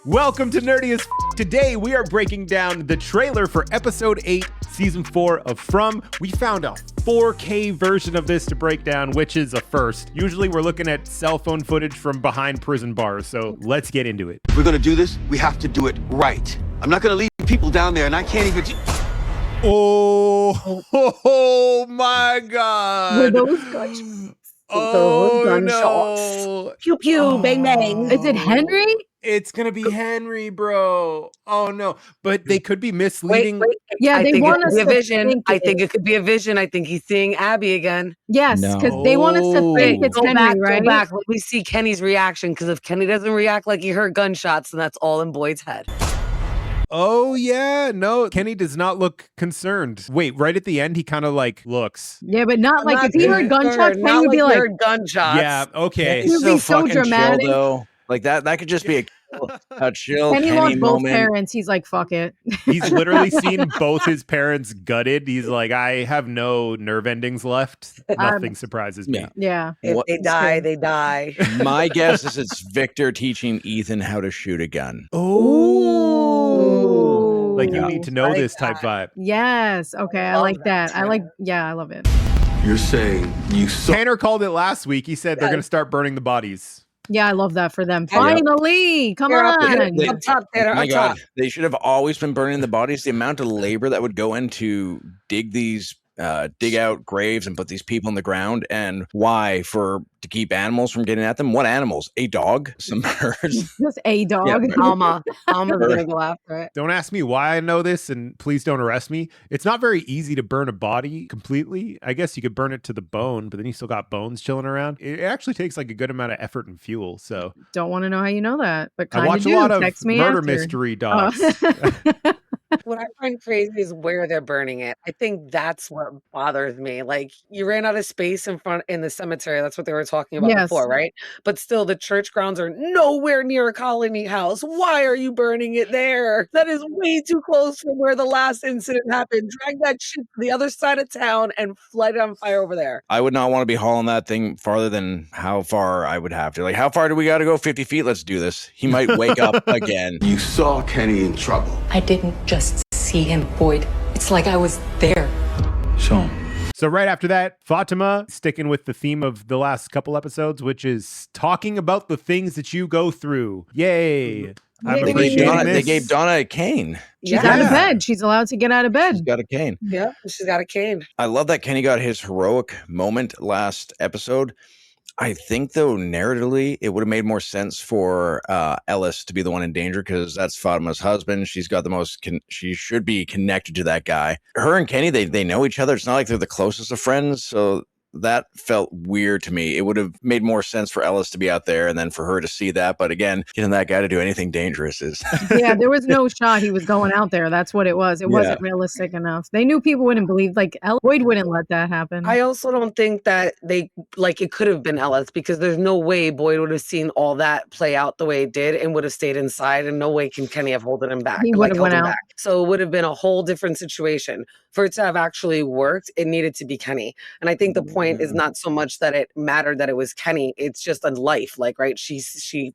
Welcome to Nerdy as F***. Today we are breaking down the trailer for episode 8, season 4 of From. We found a 4K version of this to break down, which is a first. Usually we're looking at cell phone footage from behind prison bars, so let's get into it. If we're gonna do this, we have to do it right. I'm not gonna leave people down there, and I can't even... Oh my God. Were those gunshots? Oh, gunshots. no. Pew pew, bang bang. Is it Henry? It's gonna be Henry, bro. Oh no, but they could be misleading. Wait. Yeah, I they think want it us could to be a vision. think I think it could be a vision. I think he's seeing Abby again. Yes, because they want us to think it's Go Henry, right? Go back. Let me see Kenny's reaction, because if Kenny doesn't react like he heard gunshots, then that's all in Boyd's head. Oh yeah, no, Kenny does not look concerned. Wait, right at the end, he kind of like looks. Yeah, but not like if he heard gunshots, Kenny Not would be like, heard gunshots. Yeah, okay. He would be so fucking dramatic. chill, though. Like that could just be a chill Kenny Kenny lost both moment. parents. He's like, fuck it. He's literally seen both his parents gutted. He's like, I have no nerve endings left. Nothing surprises me. Yeah. If What- they die, they die. My guess is it's Victor teaching Ethan how to shoot a gun. Oh, like you need to know Like this type vibe. Yes. Okay. I love like that. that. I love it. You're saying you saw... Tanner called it last week. He said they're going to start burning the bodies. Yeah, I love that for them. Yeah. Finally. Come You're up on. there. Up top, Tanner, My up God, top. they should have always been burning the bodies. The amount of labor that would go into dig out graves and put these people in the ground, and why? To keep animals from getting at them. What animals? A dog? Some birds? Just a dog. Alma's gonna go after it. Don't ask me why I know this, and please don't arrest me. It's not very easy to burn a body completely. I guess you could burn it to the bone, but then you still got bones chilling around. It actually takes like a good amount of effort and fuel. So Don't want to know how you know that, but I kind watch of a lot of Text me murder after. mystery docs. What I find crazy is where they're burning it. I think that's what bothers me. Like, you ran out of space in the cemetery. That's what they were talking about Yes. before, right? But still, the church grounds are nowhere near a colony house. Why are you burning it there? That is way too close from where the last incident happened. Drag that shit to the other side of town and light it on fire over there. I would not want to be hauling that thing farther than how far I would have to. Like, how far do we got to go? 50 feet? Let's do this. He might wake up again. You saw Kenny in trouble. I didn't just see him, Boyd. It's like I was there. So right after that, Fatima, sticking with the theme of the last couple episodes, which is talking about the things that you go through. Yay. I'm They appreciating They this. gave Donna a cane. She's out of Yeah. bed. She's allowed to get out of bed. She's got a cane. Yeah, she's got a cane. I love that Kenny got his heroic moment last episode. I think, though, narratively, it would have made more sense for Ellis to be the one in danger, because that's Fatima's husband. She's got the most, she should be connected to that guy. Her and Kenny, they know each other. It's not like they're the closest of friends. So that felt weird to me. It would have made more sense for Ellis to be out there and then for her to see that. But again, getting that guy to do anything dangerous is... Yeah, there was no shot he was going out there. That's what it was. It wasn't realistic enough. They knew people wouldn't believe, like, Boyd wouldn't let that happen. I also don't think that it could have been Ellis, because there's no way Boyd would have seen all that play out the way it did and would have stayed inside, and no way can Kenny have holding him back. He would have went out. So it would have been a whole different situation. For it to have actually worked, it needed to be Kenny. And I think the point is not so much that it mattered that it was Kenny. It's just a life, like, right? She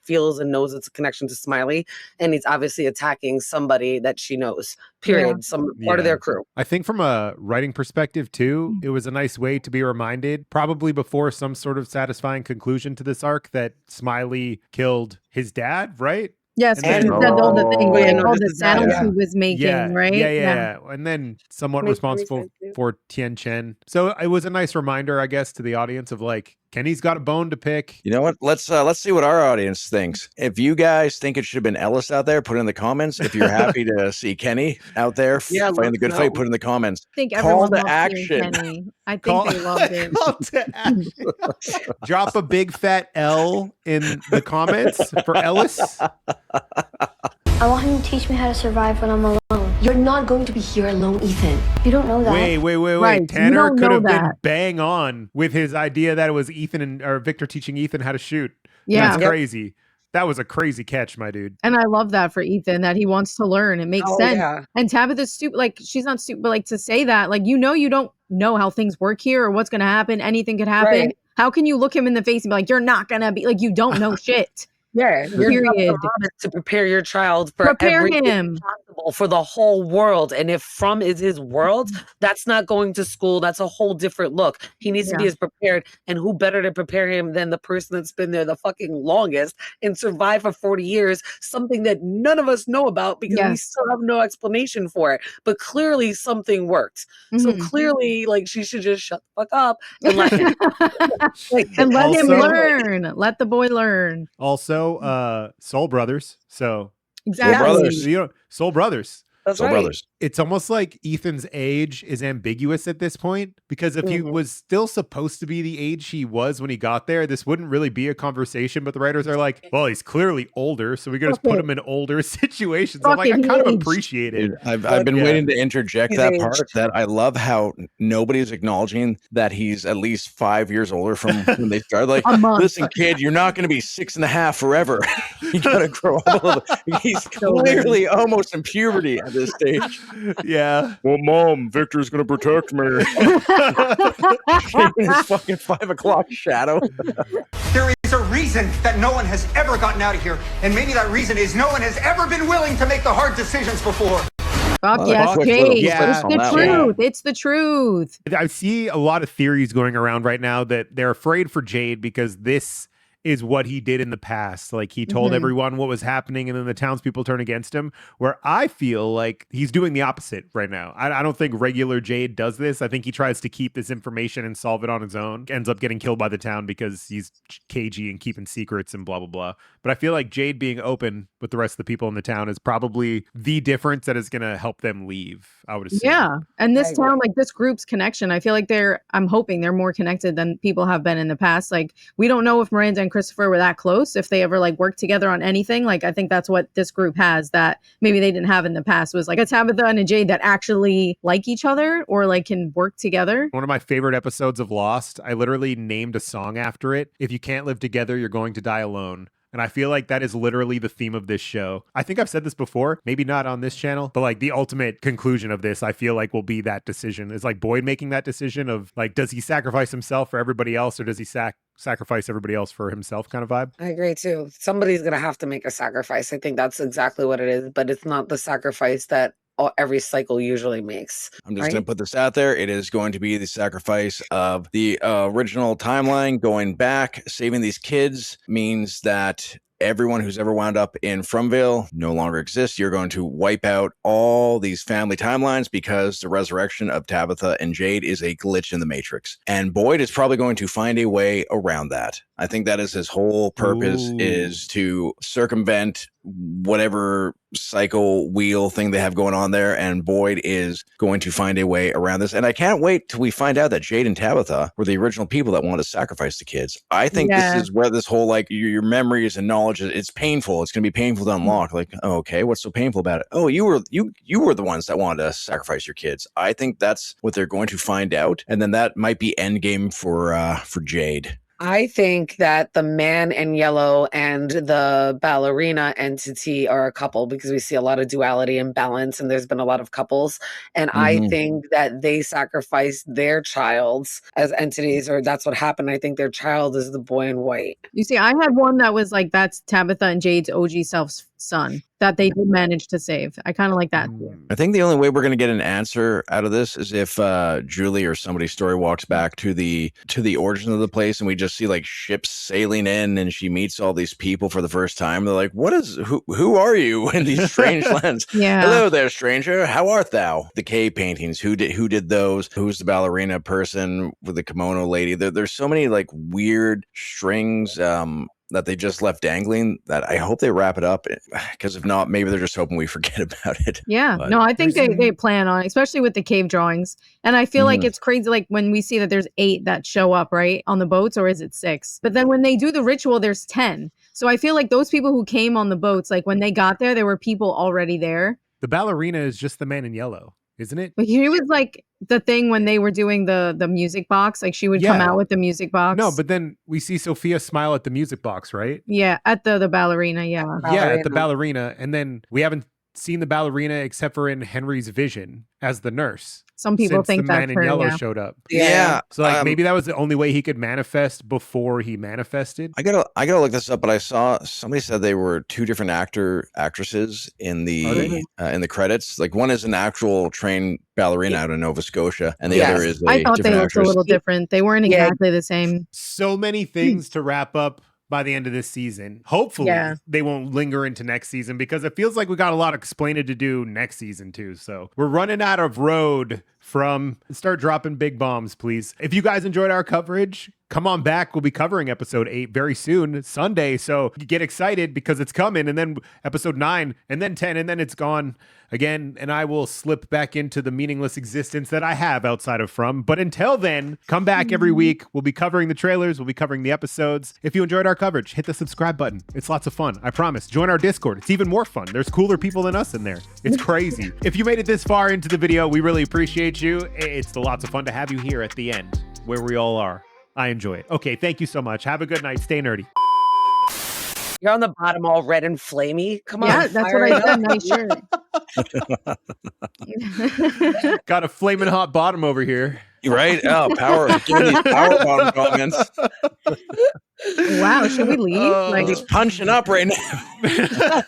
feels and knows it's a connection to Smiley, and he's obviously attacking somebody that she knows, period. Yeah. Some part of their crew. I think from a writing perspective, too, it was a nice way to be reminded, probably before some sort of satisfying conclusion to this arc, that Smiley killed his dad, right? Yes, And he then- said all the things, yeah, like, no, all this the is bad, sounds yeah. he was making, right? Yeah. And then somewhat Makes responsible sense, too. for Tien Chen. So it was a nice reminder, I guess, to the audience of like, Kenny's got a bone to pick. You know what? Let's see what our audience thinks. If you guys think it should have been Ellis out there, put it in the comments. If you're happy to see Kenny out there fighting the good let us fight, know. put it in the comments. I think Call everyone to loved action. seeing Kenny. I think they loved it. Call to action. Drop a big fat L in the comments for Ellis. I want him to teach me how to survive when I'm alone. You're not going to be here alone, Ethan. You don't know that. Wait. Right, you Tanner don't could know have been that. bang on with his idea that it was or Victor teaching Ethan how to shoot. Yeah. That's crazy. That was a crazy catch, my dude. And I love that for Ethan, that he wants to learn. It makes Oh, sense. yeah. And Tabitha's stupid. Like, she's not stupid, but like to say that, like, you don't know how things work here or what's going to happen. Anything could happen. Right. How can you look him in the face and be like, you're not going to be like, you don't know shit. Yeah, your job Period. is to prepare your child for Prepare everything him. possible for the whole world. And if from is his world, that's not going to school. That's a whole different look. He needs to be Yeah. as prepared. And who better to prepare him than the person that's been there the fucking longest and survived for 40 years, something that none of us know about because we Yes. still have no explanation for it. But clearly something worked. So Mhm. clearly, like, she should just shut the fuck up and let him. Like, And let him Also- learn. Let the boy learn. Also, Soul Brothers. So Exactly. Brothers. Soul Brothers. that's Soul right. Brothers. It's almost like Ethan's age is ambiguous at this point, because if he was still supposed to be the age he was when he got there, this wouldn't really be a conversation. But the writers are like, well, he's clearly older, so we could just put him in older situations. I'm like, I kind of appreciate it. Dude, I've been waiting to interject He's that aged. part, that I love how nobody's acknowledging that he's at least 5 years older from when they started. Like, A month. listen, kid, you're not going to be 6.5 forever. You got to grow up a little bit. He's clearly almost in puberty at this stage. Yeah. Well, Mom, Victor's going to protect me. In his fucking 5 o'clock shadow. There is a reason that no one has ever gotten out of here, and maybe that reason is no one has ever been willing to make the hard decisions before. Fuck Oh, yes, fuck, Jade. yeah. It's the On that one. truth. It's the truth. I see a lot of theories going around right now that they're afraid for Jade because this is what he did in the past. Like, he told everyone what was happening, and then the townspeople turn against him. Where I feel like he's doing the opposite right now. I don't think regular Jade does this. I think he tries to keep this information and solve it on his own. Ends up getting killed by the town because he's cagey and keeping secrets and blah, blah, blah. But I feel like Jade being open with the rest of the people in the town is probably the difference that is going to help them leave, I would assume. Yeah. And this I agree. town, like this group's connection, I feel like I'm hoping they're more connected than people have been in the past. Like, we don't know if Miranda and Christopher were that close, if they ever like worked together on anything. Like, I think that's what this group has that maybe they didn't have in the past, was like a Tabitha and a Jade that actually like each other or like can work together. One of my favorite episodes of Lost, I literally named a song after it. If you can't live together, you're going to die alone. And I feel like that is literally the theme of this show. I think I've said this before, maybe not on this channel, but like the ultimate conclusion of this, I feel like will be that decision. Is like Boyd making that decision of like, does he sacrifice himself for everybody else, or does he sacrifice everybody else for himself kind of vibe? I agree too. Somebody's going to have to make a sacrifice. I think that's exactly what it is, but it's not the sacrifice that every cycle usually makes. I'm just right? going to put this out there. It is going to be the sacrifice of the original timeline. Going back, saving these kids means that everyone who's ever wound up in Fromville no longer exists. You're going to wipe out all these family timelines because the resurrection of Tabitha and Jade is a glitch in the Matrix. And Boyd is probably going to find a way around that. I think that is his whole purpose, is to circumvent whatever cycle wheel thing they have going on there. And Boyd is going to find a way around this. And I can't wait till we find out that Jade and Tabitha were the original people that wanted to sacrifice the kids. I think this is where this whole, like, your memories and knowledge, it's painful. It's going to be painful to unlock. Like, oh, okay, what's so painful about it? Oh, you were the ones that wanted to sacrifice your kids. I think that's what they're going to find out. And then that might be endgame for Jade. I think that the man in yellow and the ballerina entity are a couple, because we see a lot of duality and balance, and there's been a lot of couples. And I think that they sacrificed their childs as entities, or that's what happened. I think their child is the boy in white. You see, I had one that was like, that's Tabitha and Jade's OG self's son that they did manage to save. I kind of like that. I think the only way we're going to get an answer out of this is if Julie or somebody's story walks back to the origin of the place, and we just see like ships sailing in, and she meets all these people for the first time. They're like, who are you in these strange lands? Yeah. Hello there, stranger. How art thou? The cave paintings. Who did those? Who's the ballerina person with the kimono lady? There's so many like weird strings that they just left dangling that I hope they wrap it up, because if not, maybe they're just hoping we forget about it. Yeah, But no, I think they plan on it, especially with the cave drawings. And I feel like it's crazy, like when we see that there's 8 that show up, right, on the boats, or is it 6? But then when they do the ritual, there's 10. So I feel like those people who came on the boats, like when they got there were people already there. The ballerina is just the man in yellow, isn't it? But he was like the thing when they were doing the music box, like she would come out with the music box. No, but then we see Sophia smile at the music box, right? Yeah, at the ballerina, yeah. Yeah, at the ballerina. And then we haven't seen the ballerina except for in Henry's vision as the nurse. Some people since think the man that's in her, yellow yeah. showed up. Yeah. So like maybe that was the only way he could manifest before he manifested. I gotta look this up, but I saw somebody said they were two different actresses in the credits. Like one is an actual trained ballerina out of Nova Scotia, and the other is a I thought they different looked actress. a little different. They weren't exactly the same. So many things to wrap up by the end of this season. Hopefully they won't linger into next season, because it feels like we got a lot of explaining to do next season too. So we're running out of road from start dropping big bombs, please. If you guys enjoyed our coverage, come on back. We'll be covering episode 8 very soon, Sunday. So get excited because it's coming. And then episode 9 and then 10 and then it's gone again. And I will slip back into the meaningless existence that I have outside of From. But until then, come back every week. We'll be covering the trailers. We'll be covering the episodes. If you enjoyed our coverage, hit the subscribe button. It's lots of fun. I promise. Join our Discord. It's even more fun. There's cooler people than us in there. It's crazy. If you made it this far into the video, we really appreciate you. It's lots of fun to have you here at the end where we all are. I enjoy it. Okay, thank you so much. Have a good night. Stay nerdy. You're on the bottom all red and flamey. Come on. Yeah, that's what I said. Nice shirt. Got a flaming hot bottom over here. Right? Oh, power. Give me these power bottom comments. Wow, should we leave? I'm just punching up right now.